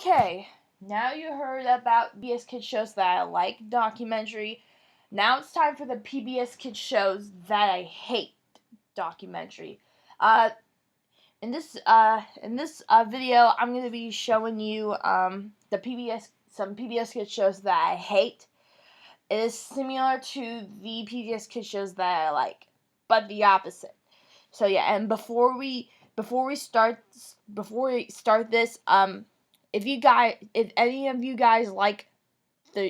Okay, now you heard about PBS Kids shows that I like documentary. Now it's time for the PBS Kids shows that I hate documentary. Uh, in this video, I'm gonna be showing you some PBS Kids shows that I hate. It is similar to the PBS Kids shows that I like, but the opposite. So yeah, and before we start this, if any of you guys like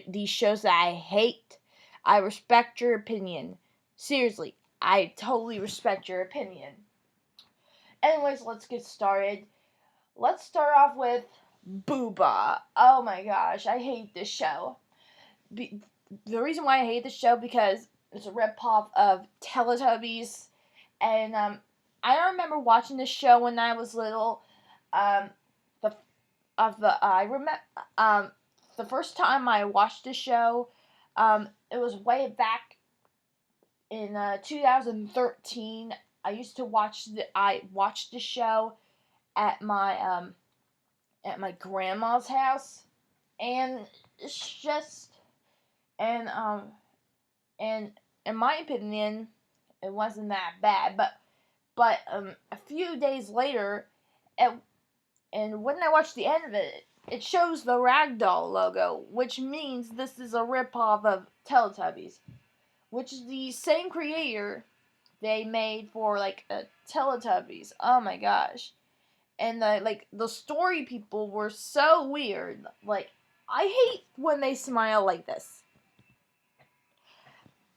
these shows that I hate, I respect your opinion. Seriously, I totally respect your opinion. Anyways, let's get started. Let's start off with Booba. Oh my gosh, I hate this show. The reason why I hate this show because it's a rip-off of Teletubbies, and I remember watching this show when I was little. I remember the first time I watched the show. It was way back in 2013. I watched the show at my grandma's house, and it's just and in my opinion, it wasn't that bad. But a few days later, and when I watched the end of it, it shows the Ragdoll logo, which means this is a ripoff of Teletubbies, which is the same creator they made for Teletubbies. Oh my gosh. And the story people were so weird. I hate when they smile like this.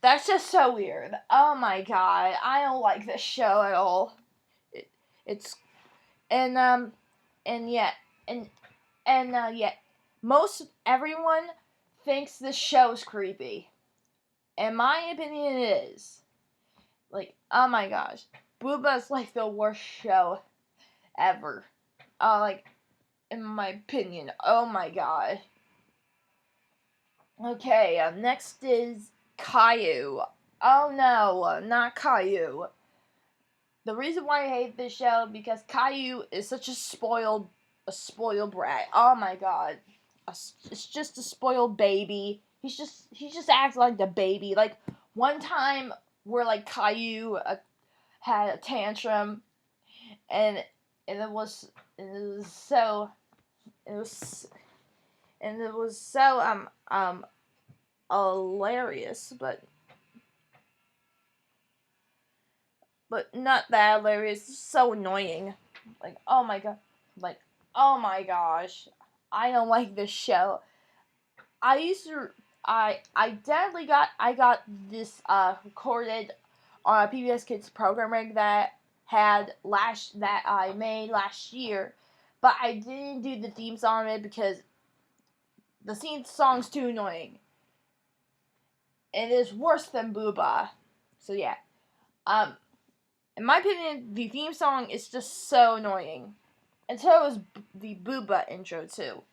That's just so weird. Oh my god, I don't like this show at all. It's and yet most everyone thinks this show's creepy. In my opinion, it is. Oh my gosh, Booba's the worst show ever. In my opinion. Oh my god. Okay, next is Caillou. Oh no, not Caillou. The reason why I hate this show because Caillou is such a spoiled brat. Oh my god, it's just a spoiled baby. He just acts like the baby. One time where Caillou had a tantrum, and it was so hilarious, but not that hilarious. It's so annoying. Oh my god. Oh my gosh. I don't like this show. I got this recorded on a PBS Kids programming that I made last year, but I didn't do the theme song of it because the theme song's too annoying. It is worse than Booba. So yeah. In my opinion, the theme song is just so annoying. And so is the Booba intro too.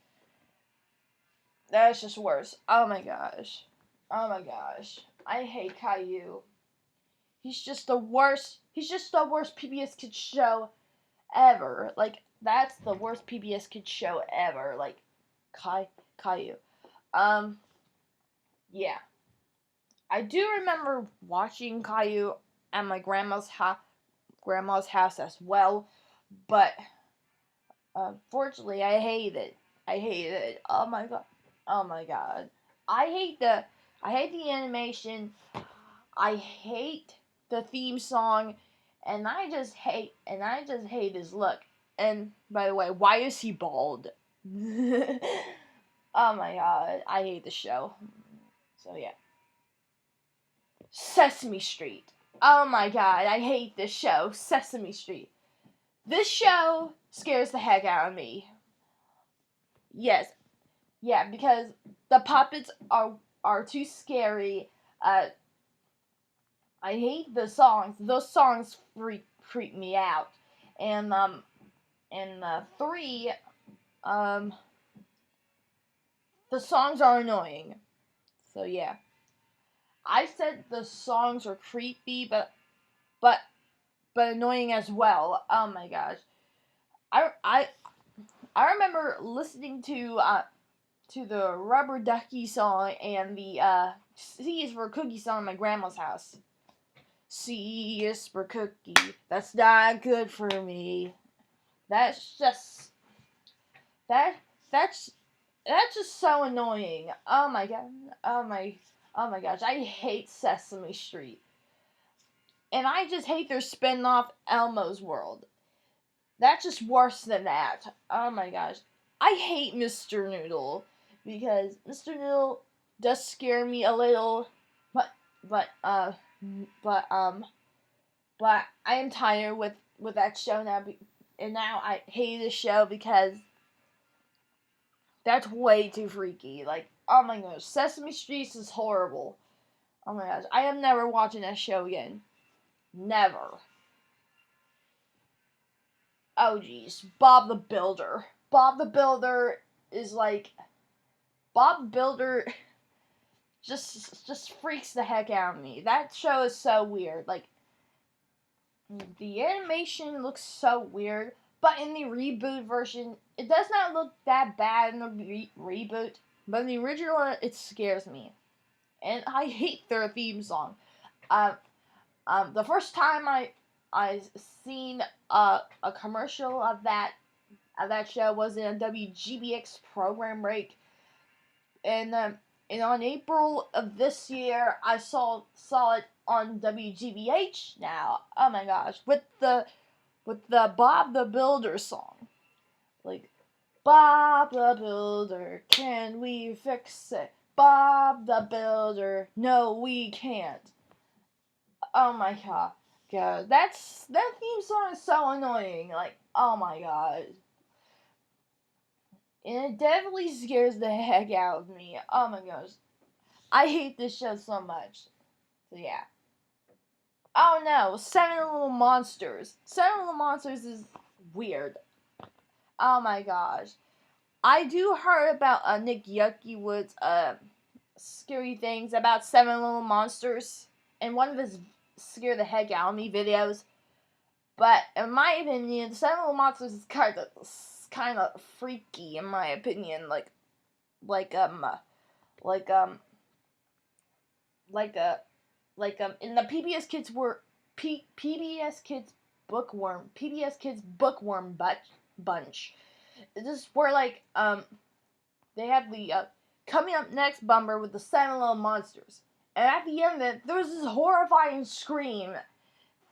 That's just worse. Oh my gosh. Oh my gosh. I hate Caillou. He's just the worst. He's just the worst PBS Kids show ever. That's the worst PBS Kids show ever. Caillou. Yeah. I do remember watching Caillou at my grandma's house as well, but unfortunately, I hate it. I hate it. Oh my god. Oh my god. I hate the animation. I hate the theme song, and I just hate his look. And by the way, why is he bald? Oh my god, I hate the show. So yeah. Sesame Street. Oh my god, I hate this show, Sesame Street. This show scares the heck out of me. Yes. Yeah, because the puppets are too scary. I hate the songs. Those songs freak me out. And three, the songs are annoying. So yeah. I said the songs are creepy, but annoying as well. Oh my gosh. I I remember listening to the Rubber Ducky song and the C is for Cookie song in my grandma's house. C is for Cookie. That's not good for me. That's just that that's just so annoying. Oh my god. Oh my gosh. I hate Sesame Street. And I just hate their spin-off Elmo's World. That's just worse than that. Oh my gosh. I hate Mr. Noodle because Mr. Noodle does scare me a little, but but uh but um but I am tired with that show now, and now I hate the show because that's way too freaky. Like, oh my gosh, Sesame Street is horrible. Oh my gosh, I am never watching that show again. Never. Oh geez, Bob the Builder. Bob the Builder is like Bob the Builder just freaks the heck out of me. That show is so weird. Like the animation looks so weird, but in the reboot version, it does not look that bad in the reboot. But in the original, it scares me, and I hate their theme song. The first time I seen a commercial of that show was in a WGBX program break, and on April of this year I saw it on WGBH now. Oh my gosh, with the Bob the Builder song, like Bob the Builder, can we fix it? Bob the Builder, no we can't. Oh my god. God, that theme song is so annoying. Like, oh my god. And it definitely scares the heck out of me. Oh my gosh. I hate this show so much. So yeah. Oh no, Seven Little Monsters. Seven Little Monsters is weird. Oh my gosh. I do heard about Nick Yuckywood's scary things about Seven Little Monsters, and one of his scare the heck out of me videos. But in my opinion, Seven Little Monsters is kind of freaky in my opinion. Like in the PBS Kids bookworm bunch. This is where they have the coming up next bumper with the Seven Little Monsters, and at the end of it, there's this horrifying scream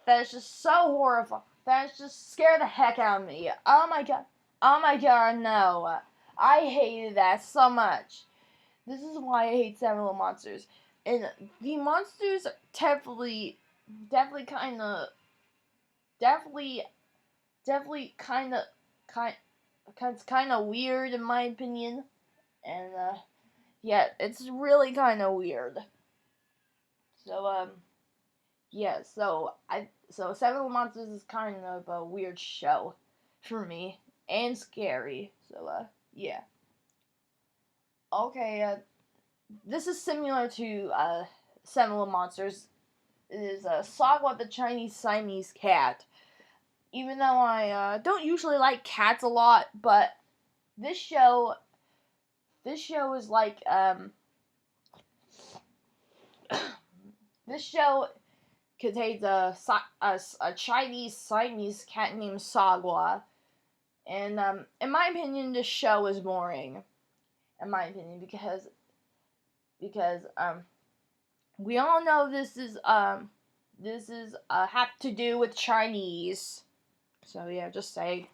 that is just so horrifying that just scared the heck out of me. Oh my god, no! I hated that so much. This is why I hate Seven Little Monsters. And the monsters are definitely kind of weird in my opinion. And yeah, it's really kind of weird. So yeah, so Seven Little Monsters is kind of a weird show for me and scary. So yeah. Okay, this is similar to Seven Little Monsters. It is a Saga the Chinese Siamese Cat. Even though I don't usually like cats a lot, but this show is like this show contains a Chinese Siamese cat named Sagwa, and in my opinion, this show is boring. In my opinion, because we all know this is have to do with Chinese. So yeah, just say.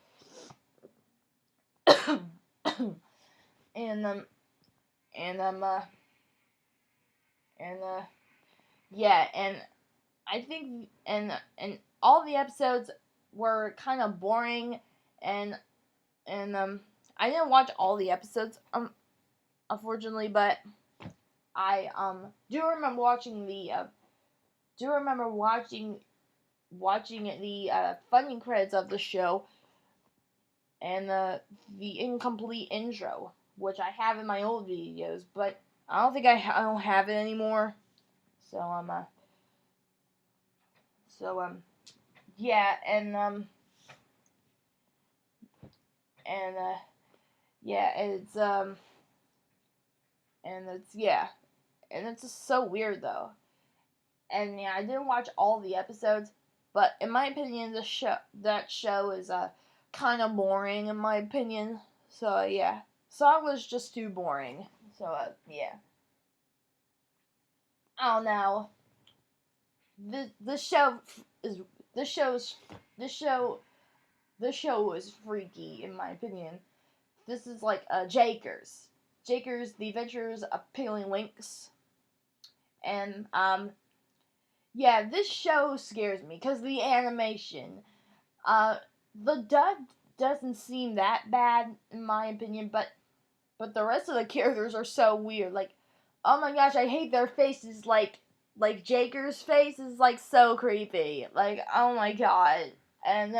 and yeah, and I think and all the episodes were kind of boring, and I didn't watch all the episodes unfortunately, but I do remember watching the funding credits of the show and the incomplete intro, which I have in my old videos, but I don't think I don't have it anymore. So yeah, and yeah, and it's just so weird though. And yeah, I didn't watch all the episodes, but in my opinion, that show is kind of boring in my opinion. So yeah, Song was just too boring. So yeah, I don't know. This show is this show's this show this show is freaky in my opinion. This is like Jakers, The Adventures of Piggly Winks, and yeah, this show scares me because the animation. Uh, the dub doesn't seem that bad in my opinion, but the rest of the characters are so weird. Like, oh my gosh, I hate their faces. Like Jaker's face is like so creepy. Like, oh my god. And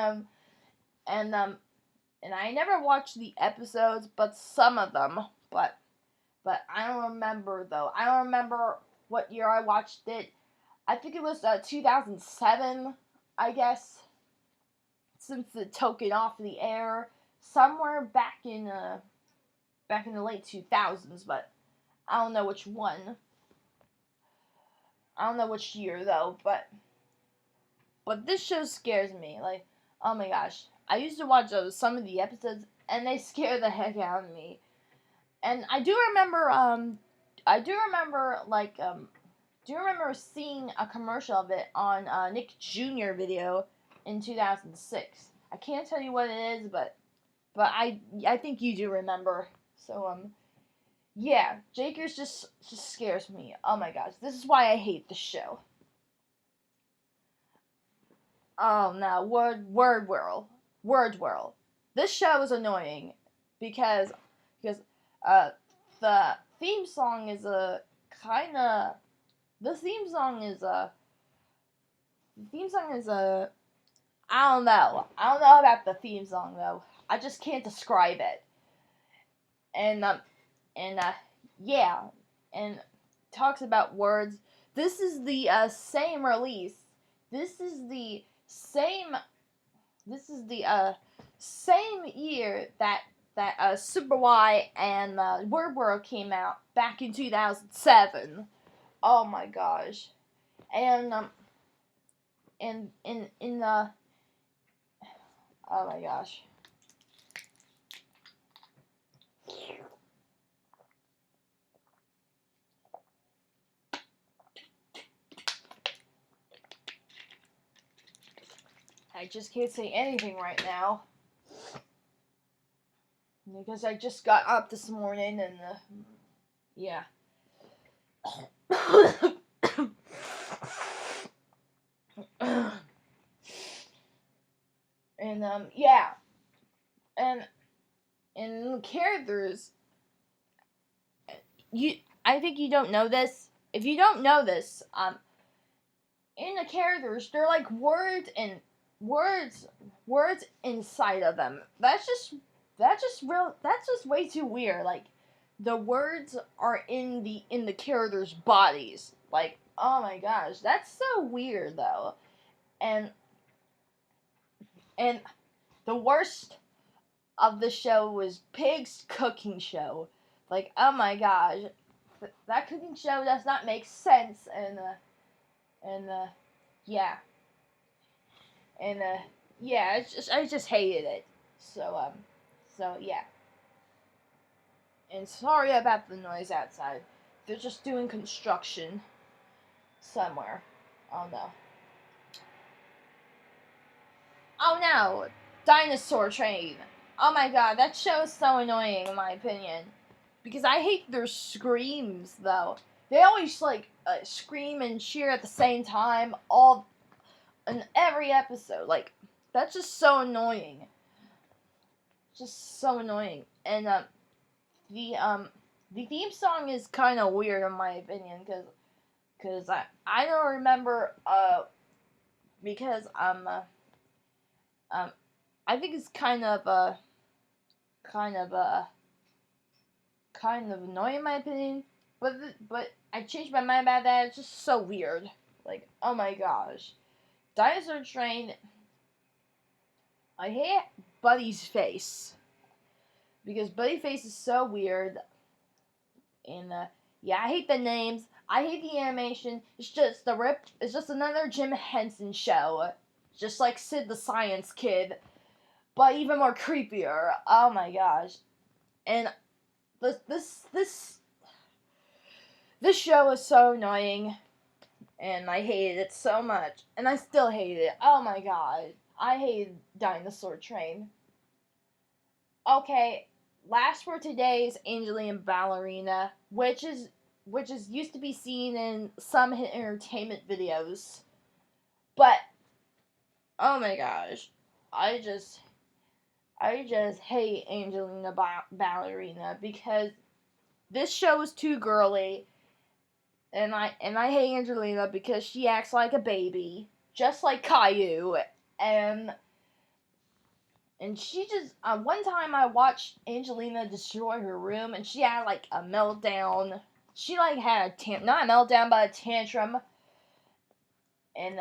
and um and I never watched the episodes, but some of them. But I don't remember though. I don't remember what year I watched it. I think it was 2007, I guess. Since it took it off the air somewhere back in the late 2000s, but I don't know which one. I don't know which year though, but this show scares me. Like, oh my gosh, I used to watch some of the episodes, and they scare the heck out of me. And I do remember, do you remember seeing a commercial of it on Nick Jr. video in 2006? I can't tell you what it is, but I think you do remember. So yeah, Jakers just scares me. Oh my gosh, this is why I hate the show. Oh no, Word Whirl. This show is annoying because because uh the theme song is a kind of the theme song is a I don't know. I don't know about the theme song though. I just can't describe it. And and yeah, and talks about words. This is the same release. This is the same. This is the same year that Super Y and Word World came out back in 2007. Oh my gosh, and in the oh my gosh. I just can't say anything right now because I just got up this morning and yeah. And yeah, and characters, you I think you don't know this. If you don't know this, in the characters, they're like words words inside of them. That's just way too weird. Like the words are in the characters' bodies. Like, oh my gosh, that's so weird though. And and the worst of the show was Pig's cooking show. Like, oh my gosh, that cooking show does not make sense. And yeah, and yeah, I just hated it. So yeah, and sorry about the noise outside. They're just doing construction somewhere. Oh no. Oh no, Dinosaur Train. Oh my god, that show is so annoying in my opinion. Because I hate their screams though. They always like scream and cheer at the same time all in every episode. Like that's just so annoying. Just so annoying. And the um the theme song is kind of weird in my opinion because I don't remember because um I think it's kind of kind of annoying in my opinion. But I changed my mind about that. It's just so weird. Like, oh my gosh. Dinosaur Train. I hate Buddy's face. because Buddyface is so weird. And yeah, I hate the names. I hate the animation. It's just It's just another Jim Henson show, just like Sid the Science Kid, but even more creepier. Oh my gosh! And this show is so annoying, and I hated it so much, and I still hate it. Oh my god, I hate Dinosaur Train. Okay, last for today is Angelina Ballerina, which is used to be seen in some entertainment videos, but oh my gosh, I just I just hate Angelina Ballerina because this show is too girly, and I hate Angelina because she acts like a baby, just like Caillou, and she just one time I watched Angelina destroy her room, and she had like a meltdown. She like had not a meltdown, but a tantrum, and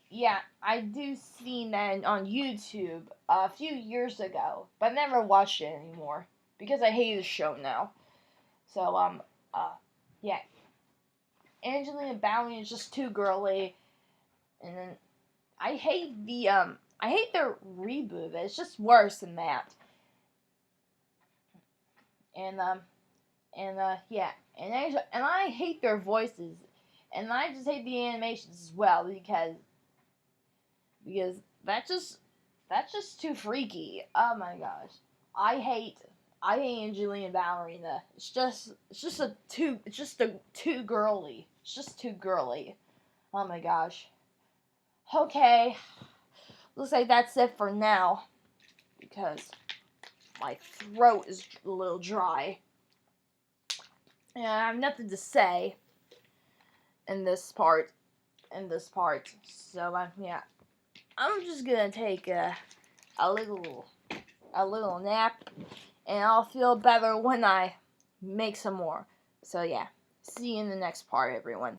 yeah, I do seen that on YouTube a few years ago, but I never watched it anymore because I hate the show now. So yeah, Angelina Ballerina is just too girly, and then I hate their reboot. It's just worse than that. And yeah, and I hate their voices, and I just hate the animations as well because that's just too freaky. Oh my gosh, I hate I hate Angelina Ballerina. It's just a too girly. It's just too girly. Oh my gosh. Okay, looks like that's it for now because my throat is a little dry. And I have nothing to say in this part. So yeah, I'm just gonna take a little nap, and I'll feel better when I make some more. So yeah, see you in the next part, everyone.